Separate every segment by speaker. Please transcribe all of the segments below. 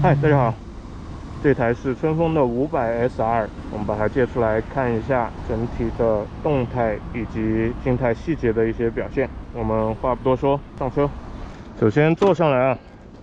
Speaker 1: 嗨，大家好，这台是春风的500 SR， 我们把它借出来看一下整体的动态以及静态细节的一些表现。我们话不多说，上车。首先坐上来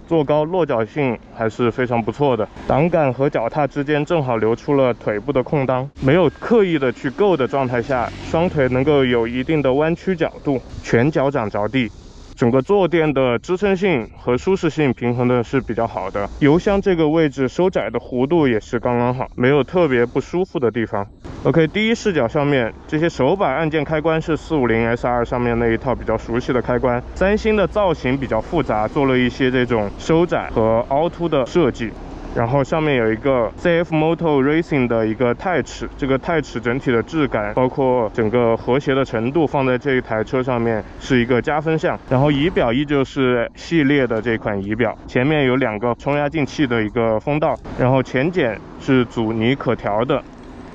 Speaker 1: 坐高落脚性还是非常不错的，挡杆和脚踏之间正好留出了腿部的空当，没有刻意的去够的状态下，双腿能够有一定的弯曲角度，全脚掌着地。整个坐垫的支撑性和舒适性平衡的是比较好的，油箱这个位置收窄的弧度也是刚刚好，没有特别不舒服的地方。OK， 第一视角上面这些手把按键开关是450 SR 上面那一套比较熟悉的开关，三星的造型比较复杂，做了一些这种收窄和凹凸的设计。然后上面有一个 CF Moto Racing 的一个钛齿，这个钛齿整体的质感，包括整个和谐的程度，放在这一台车上面是一个加分项。然后仪表依旧是系列的这款仪表，前面有2个冲压进气的一个风道，然后前减是阻尼可调的。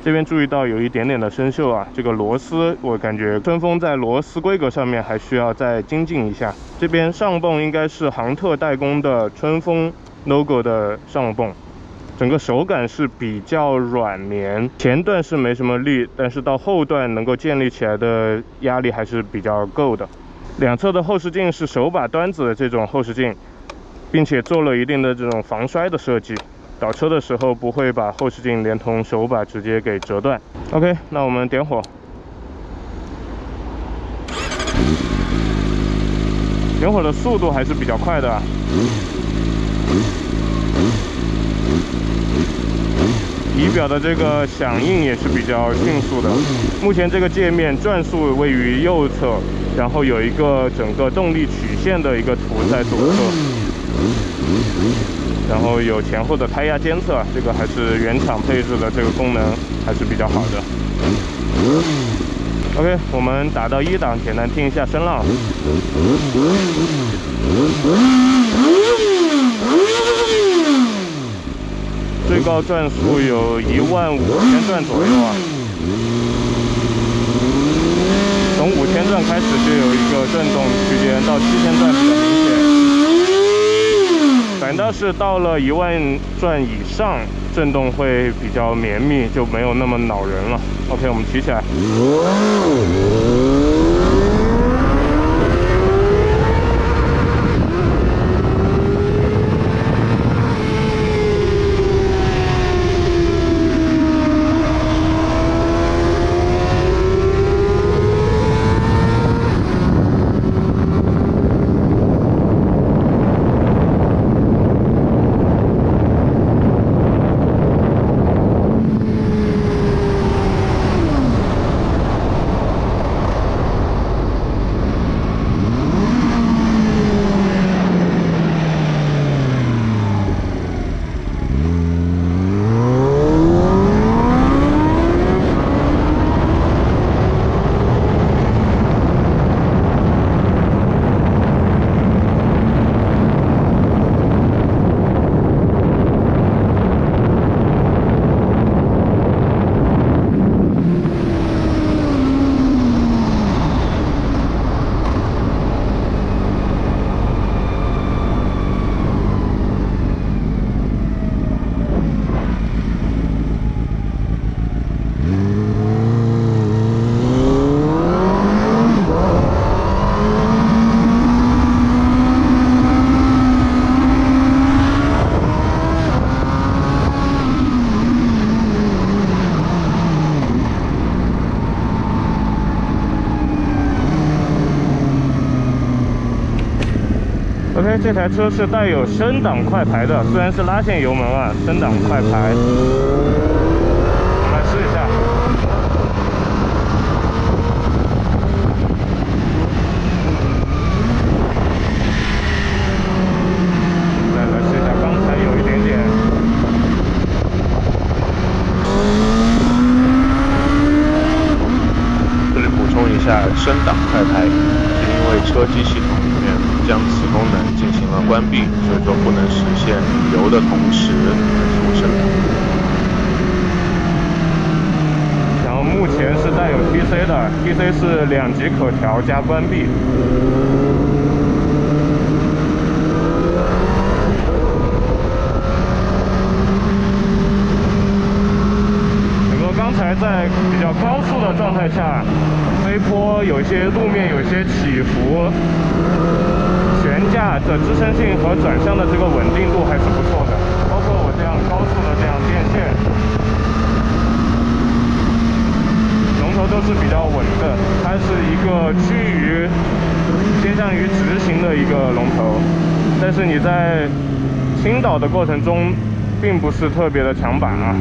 Speaker 1: 这边注意到有一点点的生锈这个螺丝我感觉春风在螺丝规格上面还需要再精进一下。这边上泵应该是杭特代工的春风 logo 的上泵，整个手感是比较软绵，前段是没什么力，但是到后段能够建立起来的压力还是比较够的。两侧的后视镜是手把端子的这种后视镜，并且做了一定的这种防摔的设计，倒车的时候不会把后视镜连同手把直接给折断。 OK， 那我们点火，点火的速度还是比较快的仪表的这个响应也是比较迅速的。目前这个界面转速位于右侧，然后有一个整个动力曲线的一个图在左侧，然后有前后的胎压监测，这个还是原厂配置的，这个功能还是比较好的。OK， 我们打到1档，简单听一下声浪。最高转速有15000转左右从5000转开始就有一个震动区间，到7000转比较明显。反倒是到了10000转以上，震动会比较绵密，就没有那么恼人了。OK， 我们骑起来。OK， 这台车是带有升档快排的，虽然是拉线油门升档快排。我们来试一下。来试一下，刚才有一点点。
Speaker 2: 这里补充一下，升档快排是因为车机系统里面将此功能进行了关闭，所以说不能实现油的同时提供升档。
Speaker 1: 然后目前是带有 TC 的 ，TC 是2级可调加关闭。有一些路面有一些起伏，悬架的支撑性和转向的这个稳定度还是不错的。包括我这样高速的这样变线，龙头都是比较稳的，它是一个偏向于直行的一个龙头，但是你在倾倒的过程中并不是特别的强板啊，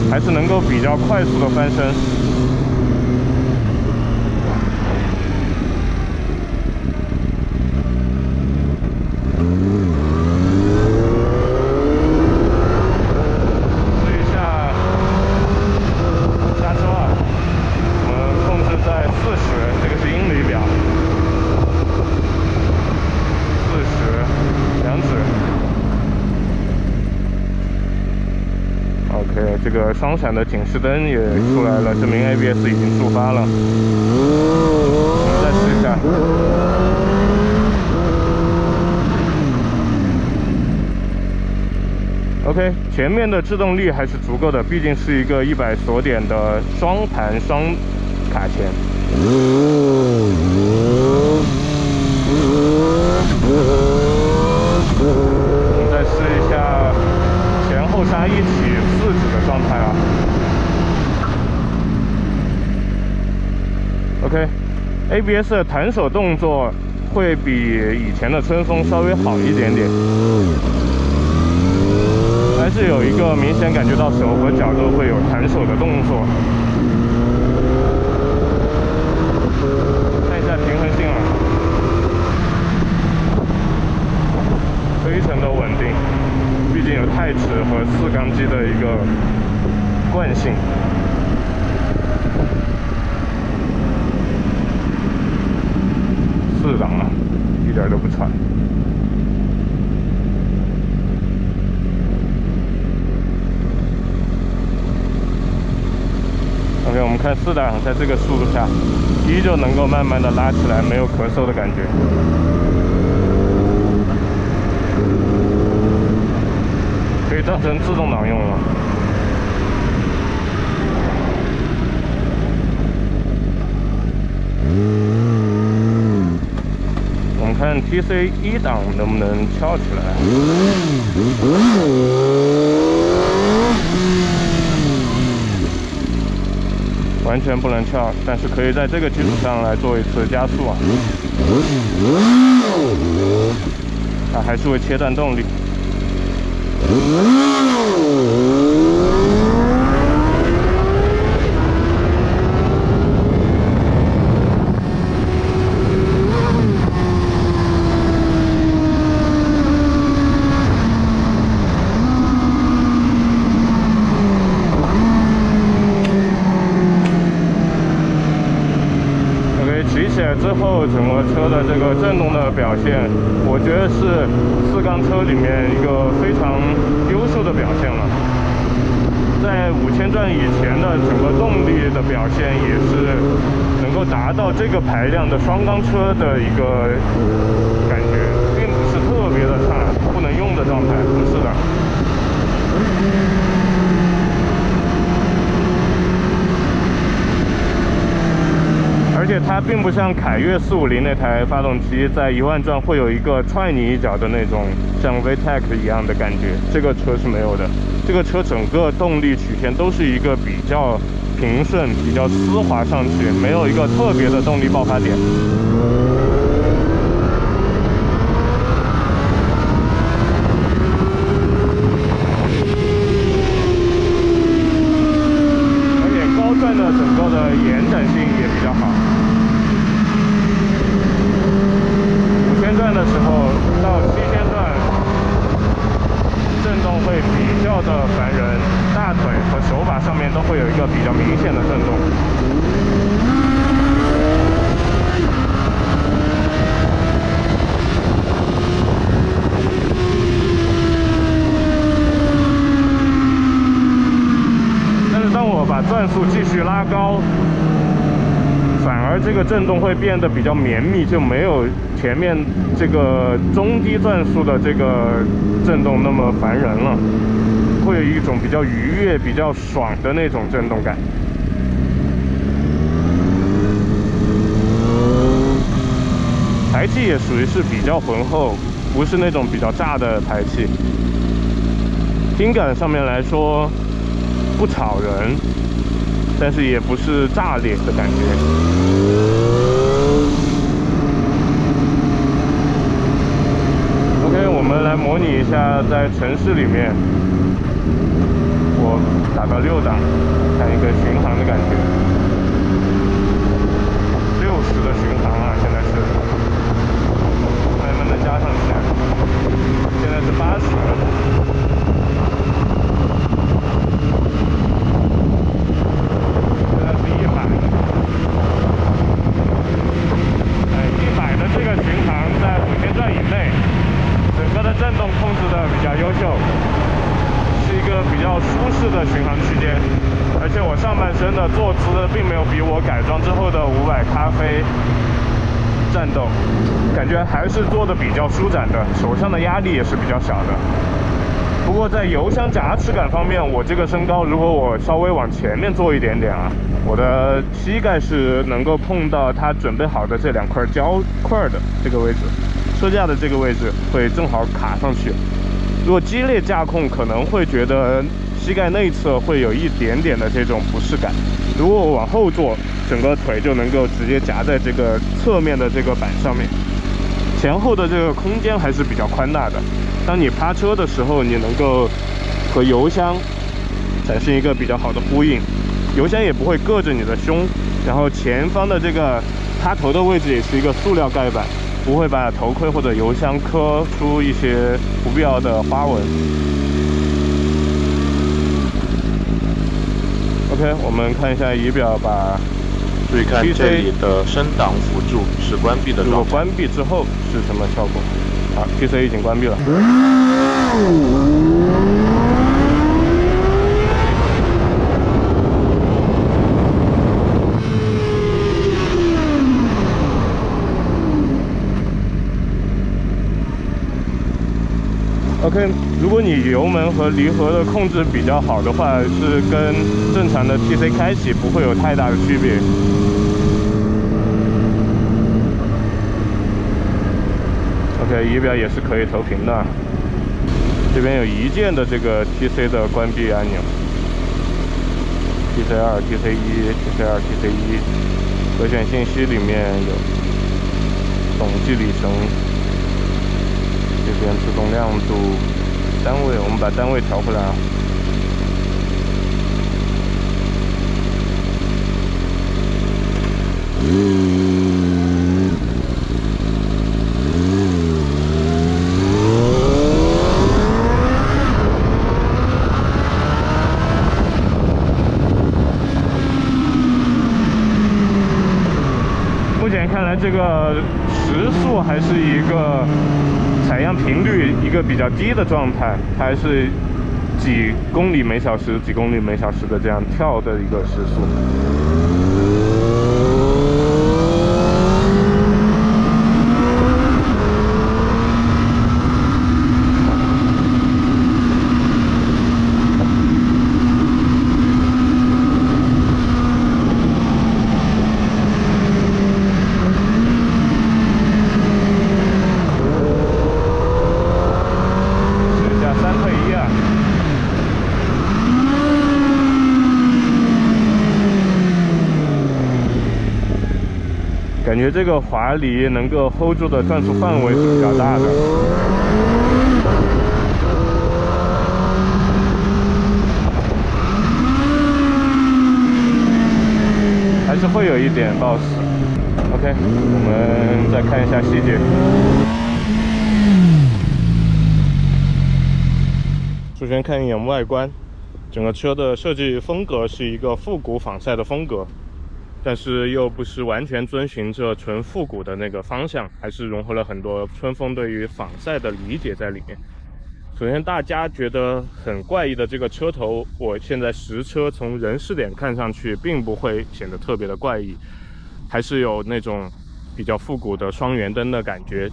Speaker 1: 还是能够比较快速的翻身。试一下刹车啊，我们控制在40，这个是英里表，40，两指。OK， 这个双闪的警示灯也出来了，证明 ABS 已经触发了。我们再试一下。OK， 前面的制动力还是足够的，毕竟是一个100锁点的双盘双卡钳。我们再试一下前后刹一体4指的状态啊。OK，ABS 的弹手动作会比以前的春风稍微好一点点。还是有一个明显感觉到手和脚都会有弹手的动作。看一下平衡性啊，非常的稳定，毕竟有太齿和4缸机的一个惯性。4档啊，一点都不喘。OK， 我们看4档在这个速度下，依旧能够慢慢的拉起来，没有咳嗽的感觉。可以当成自动挡用了。我们看 TC 1档能不能翘起来。完全不能翘，但是可以在这个基础上来做一次加速啊。它还是会切断动力。之后整个车的这个震动的表现，我觉得是4缸车里面一个非常优秀的表现了。在5000转以前的整个动力的表现也是能够达到这个排量的双缸车的一个感觉，并不是特别的差，不能用的状态，不是的。而且它并不像凯越450那台发动机在1万转会有一个踹你一脚的那种像 VTEC 一样的感觉，这个车是没有的。这个车整个动力曲线都是一个比较平顺、比较丝滑上去，没有一个特别的动力爆发点。而且高转的整个的延展性也比较好。5000转的时候到7000转，震动会比较的烦人，大腿和手把上面都会有一个比较明显的震动。但是当我把转速继续拉高，反而这个震动会变得比较绵密，就没有前面这个中低转速的这个震动那么烦人了，会有一种比较愉悦、比较爽的那种震动感。排气也属于是比较浑厚，不是那种比较炸的排气。听感上面来说不吵人，但是也不是炸裂的感觉。OK， 我们来模拟一下在城市里面，我打到6档，看一个巡航的感觉。60的巡航啊，现在是，慢慢的加上去，现在是80。这个巡航在5000转以内，整个的震动控制的比较优秀，是一个比较舒适的巡航区间。而且我上半身的坐姿并没有比我改装之后的500咖啡战斗，感觉还是坐的比较舒展的，手上的压力也是比较小的。不过在油箱夹持感方面，我这个身高，如果我稍微往前面坐一点点啊，我的膝盖是能够碰到它准备好的这2块胶块的这个位置，车架的这个位置会正好卡上去。如果激烈驾控，可能会觉得膝盖内侧会有一点点的这种不适感。如果我往后坐，整个腿就能够直接夹在这个侧面的这个板上面，前后的这个空间还是比较宽大的。当你趴车的时候，你能够和油箱产生一个比较好的呼应，油箱也不会硌着你的胸，然后前方的这个趴头的位置也是一个塑料盖板，不会把头盔或者油箱磕出一些不必要的花纹。OK， 我们看一下仪表，把
Speaker 2: 注意看这里的升档辅助是关闭的状态，
Speaker 1: 如果关闭之后是什么效果？好 ，TC 已经关闭了。OK， 如果你油门和离合的控制比较好的话，是跟正常的 TC 开启不会有太大的区别。OK， 仪表也是可以投屏的。这边有一键的这个 TC 的关闭按钮 ，TC2、TC1、TC2、TC1。可选信息里面有总计里程。这边自动亮度单位，我们把单位调回来啊。目前看来，这个时速还是一个采样频率一个比较低的状态，还是几公里每小时、几公里每小时的这样跳的一个时速。感觉这个滑离能够 hold 住的转速范围是比较大的，还是会有一点抱死。OK， 我们再看一下细节。首先看一眼外观，整个车的设计风格是一个复古仿赛的风格。但是又不是完全遵循着纯复古的那个方向，还是融合了很多春风对于仿赛的理解在里面。首先大家觉得很怪异的这个车头，我现在实车从人视点看上去并不会显得特别的怪异，还是有那种比较复古的双圆灯的感觉。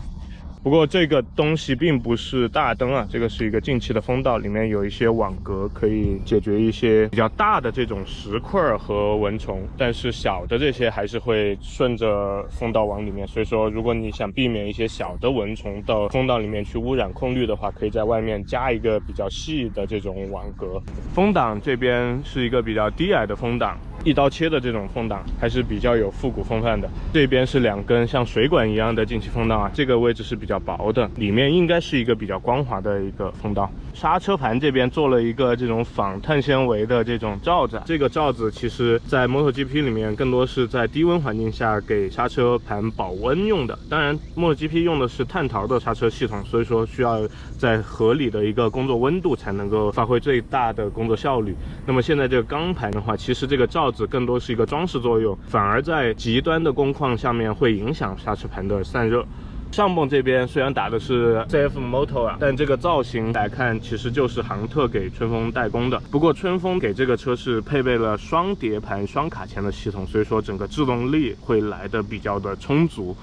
Speaker 1: 不过这个东西并不是大灯啊，这个是一个进气的风道，里面有一些网格，可以解决一些比较大的这种石块和蚊虫，但是小的这些还是会顺着风道往里面。所以说，如果你想避免一些小的蚊虫到风道里面去污染空滤的话，可以在外面加一个比较细的这种网格。风挡这边是一个比较低矮的风挡，一刀切的这种风挡，还是比较有复古风范的。这边是2根像水管一样的进气风道啊，这个位置是比较薄的，里面应该是一个比较光滑的一个风道。刹车盘这边做了一个这种仿碳纤维的这种罩子，这个罩子其实在 MotoGP 里面更多是在低温环境下给刹车盘保温用的。当然 MotoGP 用的是碳陶的刹车系统，所以说需要在合理的一个工作温度才能够发挥最大的工作效率。那么现在这个钢盘的话，其实这个罩子更多是一个装饰作用，反而在极端的工况下面会影响刹车盘的散热。上泵这边虽然打的是 CF Moto 啊，但这个造型来看其实就是杭特给春风代工的。不过春风给这个车是配备了双碟盘双卡钳的系统，所以说整个制动力会来的比较的充足。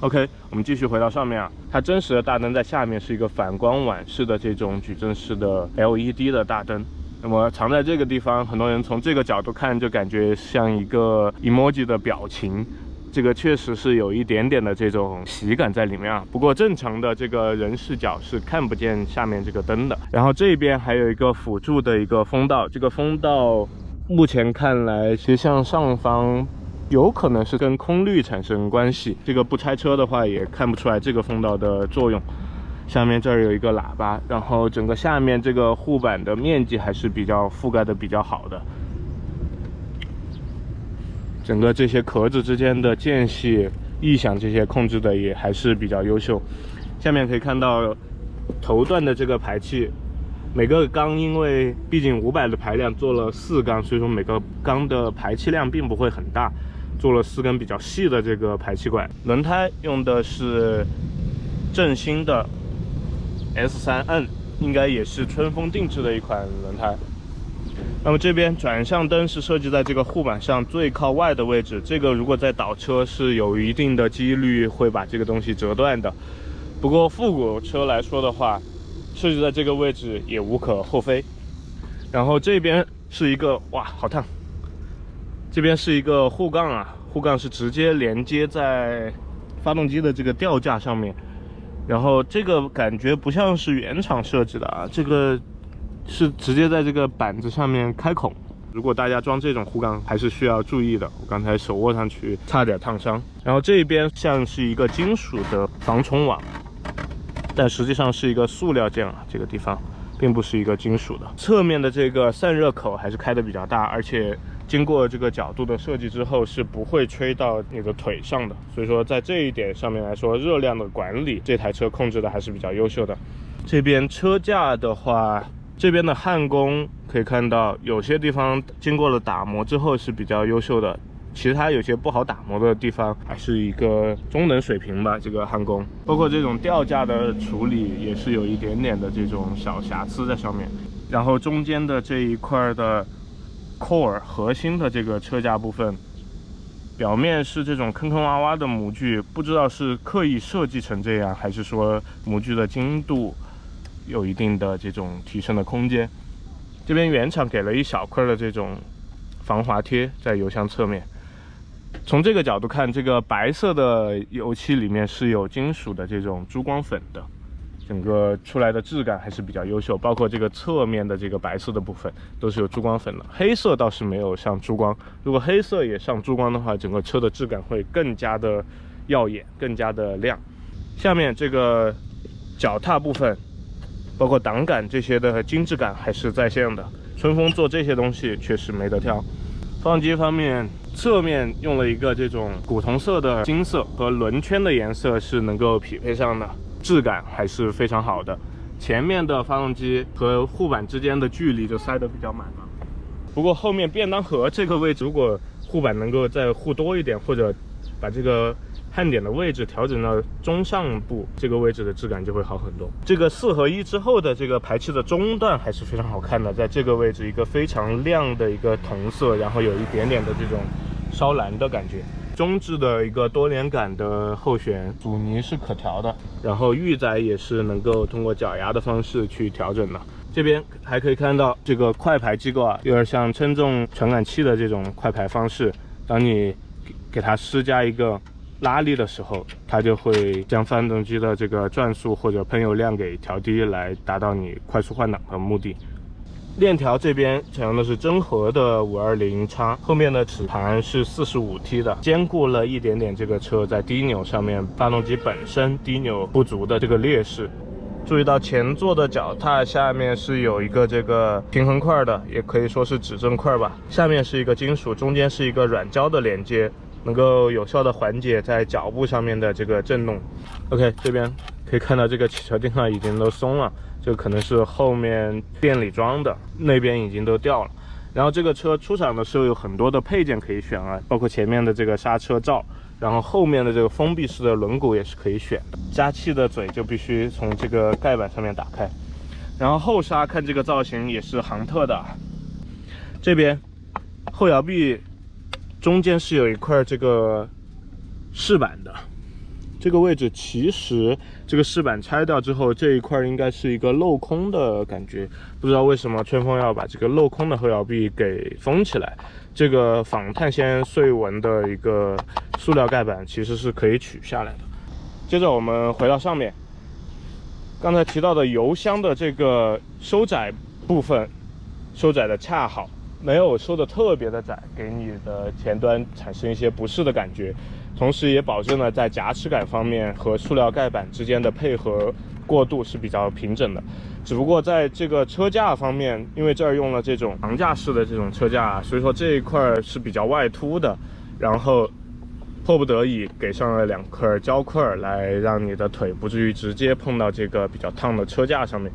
Speaker 1: OK， 我们继续回到上面啊，它真实的大灯在下面是一个反光碗式的这种矩阵式的 LED 的大灯。那么藏在这个地方，很多人从这个角度看就感觉像一个 emoji 的表情，这个确实是有一点点的这种喜感在里面啊。不过正常的这个人视角是看不见下面这个灯的。然后这边还有一个辅助的一个风道，这个风道目前看来其实向上方有可能是跟空滤产生关系，这个不拆车的话也看不出来这个风道的作用。下面这儿有一个喇叭，然后整个下面这个护板的面积还是比较覆盖的比较好的，整个这些壳子之间的间隙、异响这些控制的也还是比较优秀。下面可以看到头段的这个排气，每个缸因为毕竟500的排量做了4缸，所以说每个缸的排气量并不会很大，做了4根比较细的这个排气管。轮胎用的是正新的 S3N， 应该也是春风定制的一款轮胎。那么这边转向灯是设计在这个护板上最靠外的位置，这个如果在倒车是有一定的几率会把这个东西折断的。不过复古车来说的话，设计在这个位置也无可厚非。然后这边是一个，哇，好烫！这边是一个护杠啊，护杠是直接连接在发动机的这个吊架上面。然后这个感觉不像是原厂设计的啊，这个是直接在这个板子上面开孔。如果大家装这种护杠还是需要注意的，我刚才手握上去差点烫伤。然后这边像是一个金属的防虫网，但实际上是一个塑料件啊，这个地方并不是一个金属的。侧面的这个散热口还是开的比较大，而且经过这个角度的设计之后是不会吹到你的腿上的，所以说在这一点上面来说，热量的管理这台车控制的还是比较优秀的。这边车架的话，这边的焊工可以看到有些地方经过了打磨之后是比较优秀的，其他有些不好打磨的地方还是一个中等水平吧。这个焊工包括这种吊架的处理也是有一点点的这种小瑕疵在上面。然后中间的这一块的 core 核心的这个车架部分，表面是这种坑坑洼洼的模具，不知道是刻意设计成这样，还是说模具的精度有一定的这种提升的空间。这边原厂给了一小块的这种防滑贴在油箱侧面。从这个角度看，这个白色的油漆里面是有金属的这种珠光粉的，整个出来的质感还是比较优秀，包括这个侧面的这个白色的部分都是有珠光粉的。黑色倒是没有上珠光，如果黑色也上珠光的话，整个车的质感会更加的耀眼，更加的亮。下面这个脚踏部分包括挡杆这些的精致感还是在线的，春风做这些东西确实没得挑。发动机方面，侧面用了一个这种古铜色的金色，和轮圈的颜色是能够匹配上的，质感还是非常好的。前面的发动机和护板之间的距离就塞得比较满了。不过后面便当盒这个位置，如果护板能够再护多一点，或者把这个焊点的位置调整到中上部，这个位置的质感就会好很多。这个4合1之后的这个排气的中段还是非常好看的，在这个位置一个非常亮的一个铜色，然后有一点点的这种烧蓝的感觉。中置的一个多连杆的后悬，阻尼是可调的，然后预载也是能够通过脚牙的方式去调整的。这边还可以看到这个快排机构啊，有点像称重传感器的这种快排方式。当你给它施加一个拉力的时候，它就会将发动机的这个转速或者喷油量给调低，来达到你快速换挡的目的。链条这边采用的是真核的520X，后面的齿盘是45T 的，兼顾了一点点这个车在低扭上面发动机本身低扭不足的这个劣势。注意到前座的脚踏下面是有一个这个平衡块的，也可以说是指正块吧，下面是一个金属，中间是一个软胶的连接，能够有效的缓解在脚部上面的这个震动。OK， 这边可以看到这个汽车钉啊已经都松了，这可能是后面店里装的，那边已经都掉了。然后这个车出厂的时候有很多的配件可以选啊，包括前面的这个刹车罩，然后后面的这个封闭式的轮毂也是可以选的。加气的嘴就必须从这个盖板上面打开。然后后刹看这个造型也是杭特的，这边后摇臂中间是有一块这个饰板的。这个位置其实这个饰板拆掉之后，这一块应该是一个镂空的感觉，不知道为什么春风要把这个镂空的后摇臂给封起来。这个仿碳纤碎纹的一个塑料盖板其实是可以取下来的。接着我们回到上面，刚才提到的油箱的这个收窄部分，收窄的恰好，没有收的特别的窄，给你的前端产生一些不适的感觉。同时也保证了在夹持感方面和塑料盖板之间的配合过渡是比较平整的。只不过在这个车架方面，因为这儿用了这种长架式的这种车架，所以说这一块是比较外凸的，然后迫不得已给上了2块胶块，来让你的腿不至于直接碰到这个比较烫的车架上面。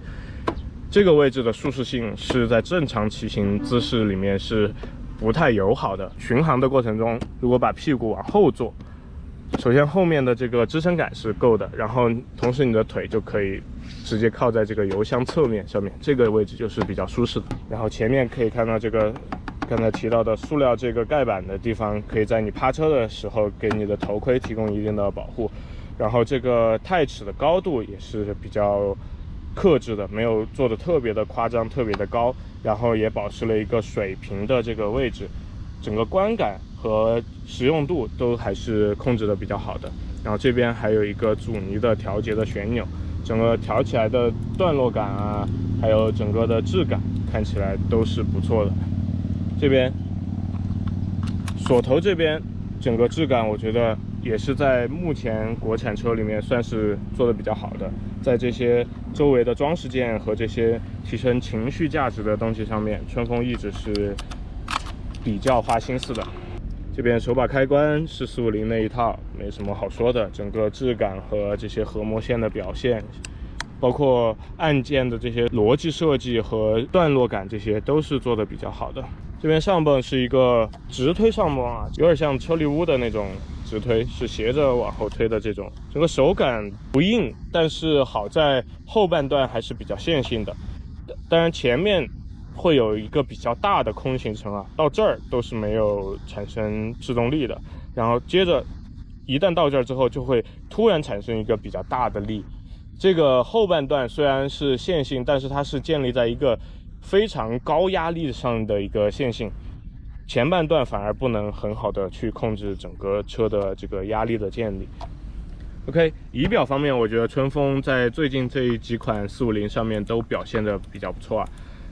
Speaker 1: 这个位置的舒适性是在正常骑行姿势里面是不太友好的。巡航的过程中，如果把屁股往后坐，首先后面的这个支撑感是够的，然后同时你的腿就可以直接靠在这个油箱侧面上面，这个位置就是比较舒适的。然后前面可以看到这个刚才提到的塑料这个盖板的地方，可以在你趴车的时候给你的头盔提供一定的保护。然后这个钛齿的高度也是比较克制的，没有做的特别的夸张，特别的高，然后也保持了一个水平的这个位置，整个观感和实用度都还是控制的比较好的。然后这边还有一个阻尼的调节的旋钮，整个调起来的段落感啊，还有整个的质感看起来都是不错的。这边锁头这边整个质感我觉得也是在目前国产车里面算是做的比较好的，在这些周围的装饰件和这些提升情绪价值的东西上面，春风一直是比较花心思的。这边手把开关是450那一套，没什么好说的，整个质感和这些合模线的表现，包括按键的这些逻辑设计和段落感，这些都是做的比较好的。这边上泵是一个直推上泵啊，有点像车里乌的那种直推，是斜着往后推的这种，整个手感不硬，但是好在后半段还是比较线性的。当然前面会有一个比较大的空行程啊，到这儿都是没有产生制动力的，然后接着一旦到这儿之后，就会突然产生一个比较大的力。这个后半段虽然是线性，但是它是建立在一个非常高压力上的一个线性，前半段反而不能很好的去控制整个车的这个压力的建立。OK， 仪表方面，我觉得春风在最近这几款450上面都表现的比较不错啊。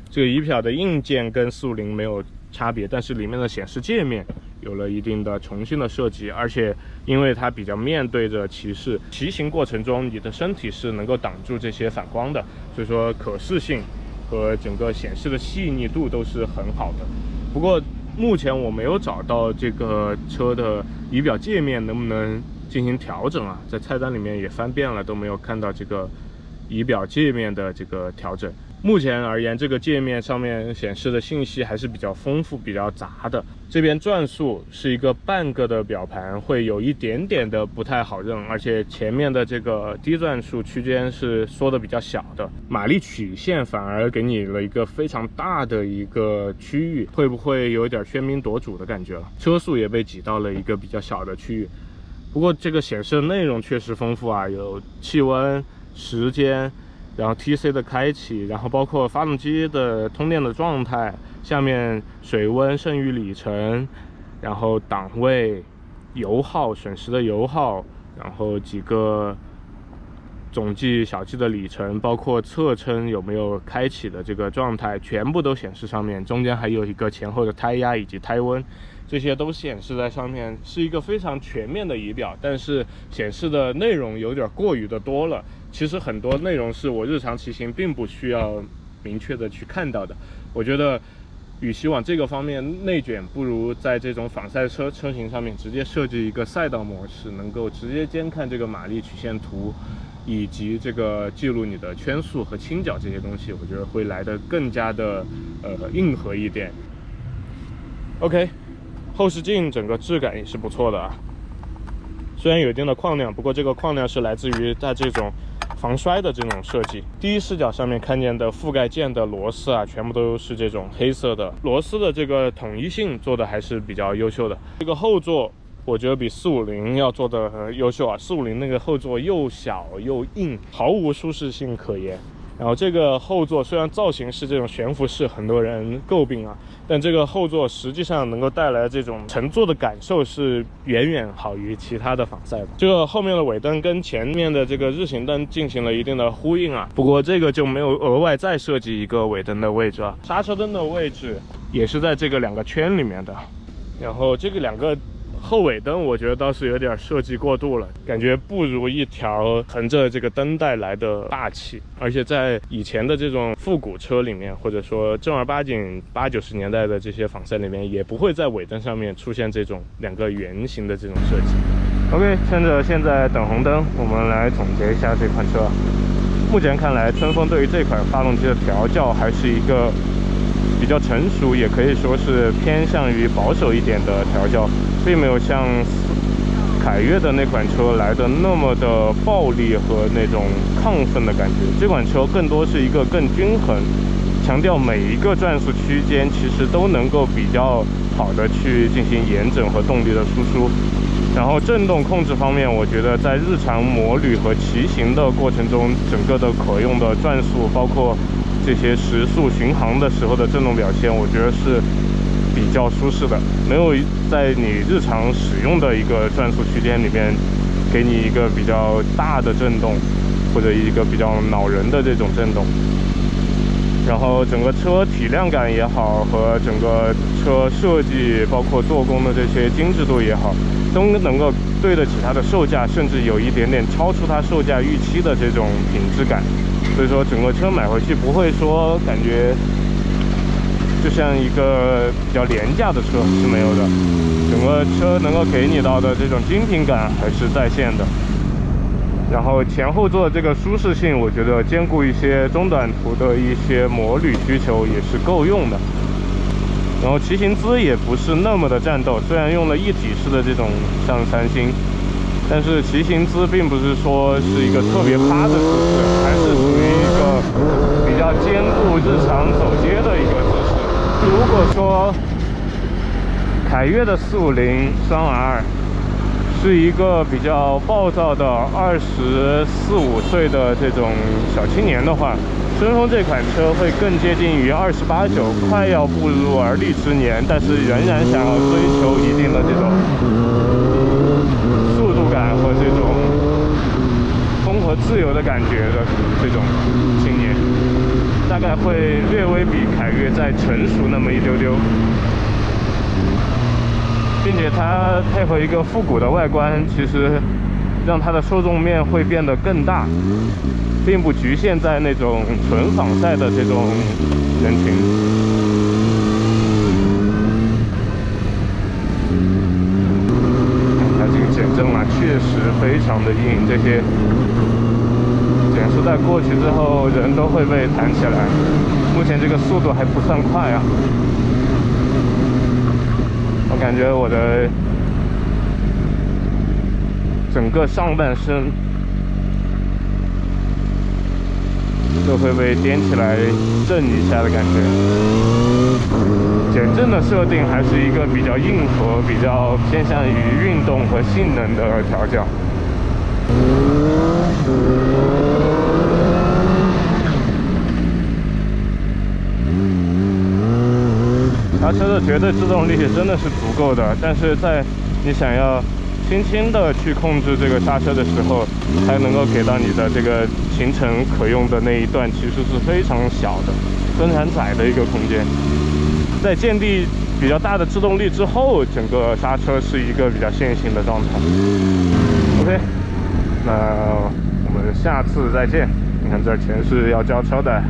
Speaker 1: 这个仪表的硬件跟450没有差别，但是里面的显示界面有了一定的重新的设计，而且因为它比较面对着骑士，骑行过程中你的身体是能够挡住这些反光的，所以说可视性和整个显示的细腻度都是很好的。不过目前我没有找到这个车的仪表界面能不能进行调整啊，在菜单里面也翻遍了，都没有看到这个仪表界面的这个调整。目前而言，这个界面上面显示的信息还是比较丰富、比较杂的。这边转速是一个半个的表盘，会有一点点的不太好认，而且前面的这个低转速区间是缩的比较小的，马力曲线反而给你了一个非常大的一个区域，会不会有点喧宾夺主的感觉了？车速也被挤到了一个比较小的区域。不过这个显示的内容确实丰富啊，有气温、时间。然后 TC 的开启，然后包括发动机的通电的状态，下面水温、剩余里程，然后档位、油耗、损失的油耗，然后几个总计小计的里程，包括侧撑有没有开启的这个状态，全部都显示上面。中间还有一个前后的胎压以及胎温，这些都显示在上面，是一个非常全面的仪表，但是显示的内容有点过于的多了。其实很多内容是我日常骑行并不需要明确的去看到的。我觉得与其往这个方面内卷，不如在这种仿赛车型上面直接设计一个赛道模式，能够直接监看这个马力曲线图，以及这个记录你的圈速和倾角这些东西，我觉得会来得更加的硬核一点。OK， 后视镜整个质感也是不错的啊，虽然有一定的框亮，不过这个框亮是来自于它这种防摔的这种设计。第一视角上面看见的覆盖件的螺丝啊，全部都是这种黑色的，螺丝的这个统一性做的还是比较优秀的。这个后座我觉得比450要做的优秀啊，450那个后座又小又硬，毫无舒适性可言。然后这个后座虽然造型是这种悬浮式，很多人诟病啊，但这个后座实际上能够带来这种乘坐的感受是远远好于其他的仿赛的。这个后面的尾灯跟前面的这个日行灯进行了一定的呼应啊，不过这个就没有额外再设计一个尾灯的位置啊。刹车灯的位置也是在这个两个圈里面的，然后这个两个后尾灯我觉得倒是有点设计过度了，感觉不如一条横着这个灯带来的霸气。而且在以前的这种复古车里面，或者说正儿八经80、90年代的这些仿赛里面，也不会在尾灯上面出现这种两个圆形的这种设计。OK， 趁着现在等红灯，我们来总结一下这款车。目前看来，春风对于这款发动机的调教还是一个比较成熟，也可以说是偏向于保守一点的调教，并没有像凯越的那款车来的那么的暴力和那种亢奋的感觉。这款车更多是一个更均衡，强调每一个转速区间其实都能够比较好的去进行延整和动力的输出。然后震动控制方面，我觉得在日常摩旅和骑行的过程中，整个的可用的转速，包括这些时速巡航的时候的震动表现，我觉得是比较舒适的，没有在你日常使用的一个转速区间里面给你一个比较大的震动，或者一个比较恼人的这种震动。然后整个车体量感也好，和整个车设计包括做工的这些精致度也好，都能够对得起它的售价，甚至有一点点超出它售价预期的这种品质感。所以说整个车买回去不会说感觉就像一个比较廉价的车，是没有的。整个车能够给你到的这种精品感还是在线的。然后前后座这个舒适性，我觉得兼顾一些中短途的一些摩旅需求也是够用的。然后骑行姿也不是那么的战斗，虽然用了一体式的这种上3星，但是骑行姿并不是说是一个特别趴的姿势，还是属于一个比较兼顾日常走街的一个姿势。如果说凯越的450双 R 是一个比较暴躁的24、25岁的这种小青年的话，春风这款车会更接近于28、9，快要步入而立之年，但是仍然想要追求一定的这种速度感和这种风和自由的感觉的这种青年，大概会略微比凯越再成熟那么一丢丢。并且它配合一个复古的外观，其实让它的受众面会变得更大，并不局限在那种纯仿赛的这种人群。它这个减震啊，确实非常的硬，这些减减速带过去之后，人都会被弹起来。目前这个速度还不算快啊，我感觉我的整个上半身都会被颠起来震一下的感觉。减震的设定还是一个比较硬核、比较偏向于运动和性能的调教。刹车的绝对制动力真的是足够的，但是在你想要轻轻的去控制这个刹车的时候，才能够给到你的这个行程可用的那一段，其实是非常小的、非常窄的一个空间。在建立比较大的制动力之后，整个刹车是一个比较线性的状态。OK， 那我们下次再见。你看这全是要交车的。